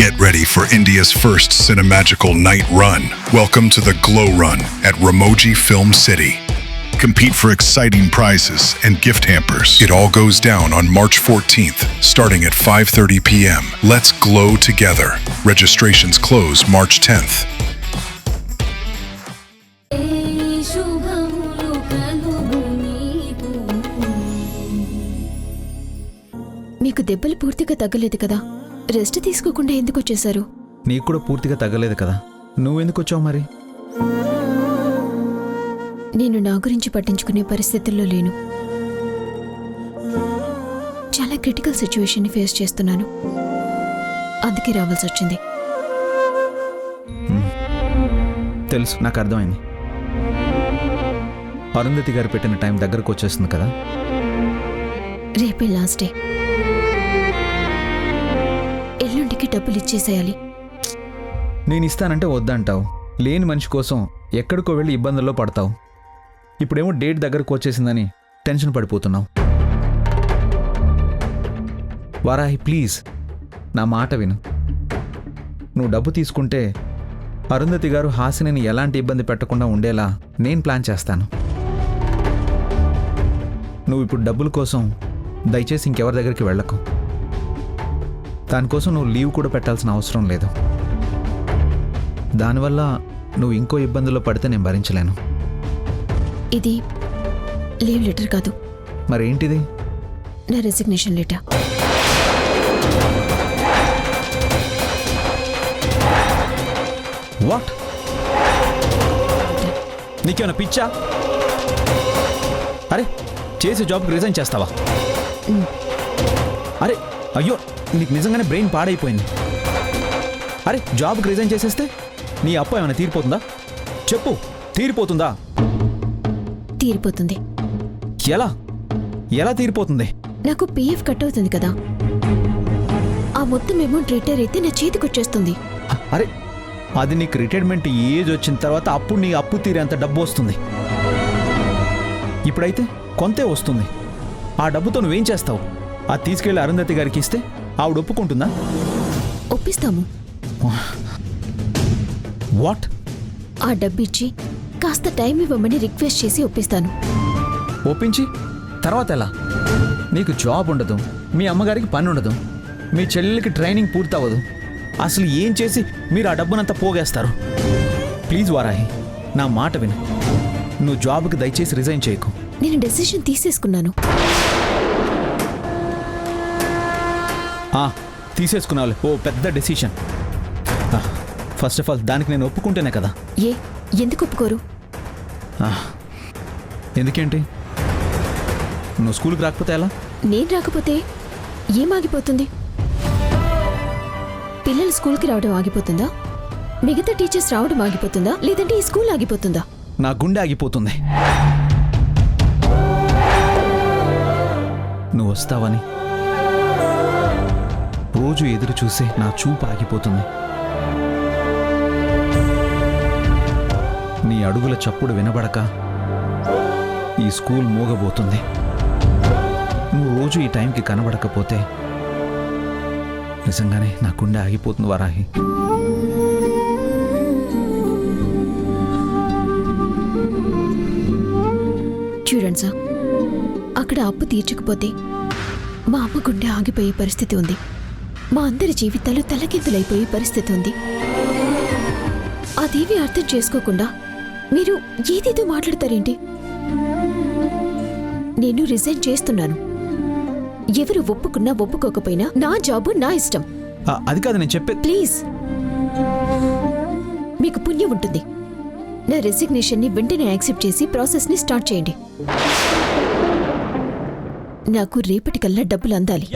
Get ready for India's first cinemagical night run. Welcome to the Glow Run at Ramoji Film City. Compete for exciting prizes and gift hampers. It all goes down on March 14th, starting at 5:30 p.m. Let's glow together. Registrations close March 10th. మీకు దెబ్బలు పూర్తిగా తగ్గలేదు కదా, rest తీసుకోకుండా ఎందుకు వచ్చేశారు? నీకు కూడా పూర్తిగా తగ్గలేదు కదా, నువ్వెందుకు వచ్చావు మరి? నేను నా గురించి పట్టించుకునే పరిస్థితుల్లో లేను. చాలా క్రిటికల్ సిచ్యువేషన్ని ఫేస్ చేస్తున్నాను, అందుకే రావాల్సి వచ్చింది. తెలుసు, నాకు అర్థమైంది. అరుంధతి గారు పెట్టిన టైం దగ్గరకు వచ్చేస్తుంది కదా. రేపే లాస్ట్ డే. ఎల్లుండికి డబ్బులు ఇచ్చేసేయాలి. నేను ఇస్తానంటే వద్దంటావు. లేని మనిషి కోసం ఎక్కడికో వెళ్ళి ఇబ్బందుల్లో పడతావు. ఇప్పుడేమో డేట్ దగ్గరకు వచ్చేసిందని టెన్షన్ పడిపోతున్నావు. వారాహి, ప్లీజ్ నా మాట విను. నువ్వు డబ్బు తీసుకుంటే అరుంధతి గారు హాసినిని ఎలాంటి ఇబ్బంది పెట్టకుండా ఉండేలా నేను ప్లాన్ చేస్తాను. నువ్వు ఇప్పుడు డబ్బుల కోసం దయచేసి ఇంకెవరి దగ్గరికి వెళ్ళకు. దానికోసం నువ్వు లీవ్ కూడా పెట్టాల్సిన అవసరం లేదు. దానివల్ల నువ్వు ఇంకో ఇబ్బందుల్లో పడితే నేను భరించలేను. ఇది లీవ్ లెటర్ కాదు. మరేంటిది? నా రెసిగ్నేషన్ లెటర్. వాట్? నీకేమైనా పిచ్చా? అరే, చేసే జాబ్కి రిజైన్ చేస్తావా? అరే అయ్యో, నీకు నిజంగానే బ్రెయిన్ పాడైపోయింది. అరే, జాబ్కి రిజైన్ చేసేస్తే నీ అప్పు ఏమైనా తీరిపోతుందా? చెప్పు, తీరిపోతుందా? తీరిపోతుంది. ఎలా ఎలా తీరిపోతుంది? నాకు PF కట్ అవుతుంది కదా, ఆ మొత్తం అమౌంట్ రిటైర్ అయితే నా చేతికి వచ్చేస్తుంది. అరే, అది నీకు రిటైర్మెంట్ ఏజ్ వచ్చిన తర్వాత అప్పుడు నీ అప్పు తీరేంత డబ్బు వస్తుంది. ఇప్పుడైతే కొంతే వస్తుంది. ఆ డబ్బుతో నువ్వేం చేస్తావు? అది తీసుకెళ్లి అరుంధతి గారికి ఇస్తే ఆవిడ ఒప్పుకుంటుందా? ఒప్పిస్తాము. వాట్? ఆ డబ్బు ఇచ్చి కాస్త టైం ఇవ్వమని రిక్వెస్ట్ చేసి ఒప్పిస్తాను. ఒప్పించి తర్వాత ఎలా? నీకు జాబ్ ఉండదు, మీ అమ్మగారికి పని ఉండదు, మీ చెల్లెలకి ట్రైనింగ్ పూర్తవ్వదు. అసలు ఏం చేసి మీరు ఆ డబ్బునంతా పోగేస్తారు? ప్లీజ్ వారాహి, నా మాట విను. నువ్వు జాబ్కి దయచేసి రిజైన్ చేయకు. నేను డెసిషన్ తీసేసుకున్నాను. తీసేసుకున్నావు. ఓ పెద్ద డెసిషన్. ఫస్ట్ ఆఫ్ ఆల్ దానికి నేను ఒప్పుకుంటేనే కదా. ఎందుకు ఒప్పుకోరు? ఎందుకేంటి? నువ్వు స్కూల్కి రాకపోతే ఎలా? నేను రాకపోతే ఏమాగిపోతుంది? పిల్లలు స్కూల్కి రావడం ఆగిపోతుందా? మిగతా టీచర్స్ రావడం ఆగిపోతుందా? లేదంటే ఈ స్కూల్ ఆగిపోతుందా? నా గుండె ఆగిపోతుంది. నువ్వు వస్తావని రోజు ఎదురు చూసే నా చూపు ఆగిపోతుంది. నీ అడుగుల చప్పుడు వినబడక ఈ స్కూల్ మూగబోతుంది. నువ్వు రోజు ఈ టైంకి కనబడకపోతే నిజంగానే నా గుండె ఆగిపోతుంది వారాహి. చూడండి సార్, అక్కడ అప్పు తీర్చకపోతే మా అమ్మ గుండె ఆగిపోయే పరిస్థితి ఉంది. మా అందరి జీవితాలు తలకిందులైపోయే పరిస్థితి ఉంది. అదేవి అర్థం చేసుకోకుండా మీరు ఏదేదో మాట్లాడతారేంటి? నేను రిజైన్ చేస్తున్నాను. ఎవరు ఒప్పుకున్నా ఒప్పుకోకపోయినా నా జాబు నా ఇష్టం. అది కాదు నేను చెప్పే. ప్లీజ్, మీకు పుణ్యం ఉంటుంది. నా రెసిగ్నేషన్ని వెంటనే యాక్సెప్ట్ చేసి ప్రాసెస్ని స్టార్ట్ చేయండి. నాకు రేపటికల్లా డబ్బులు అందాలి.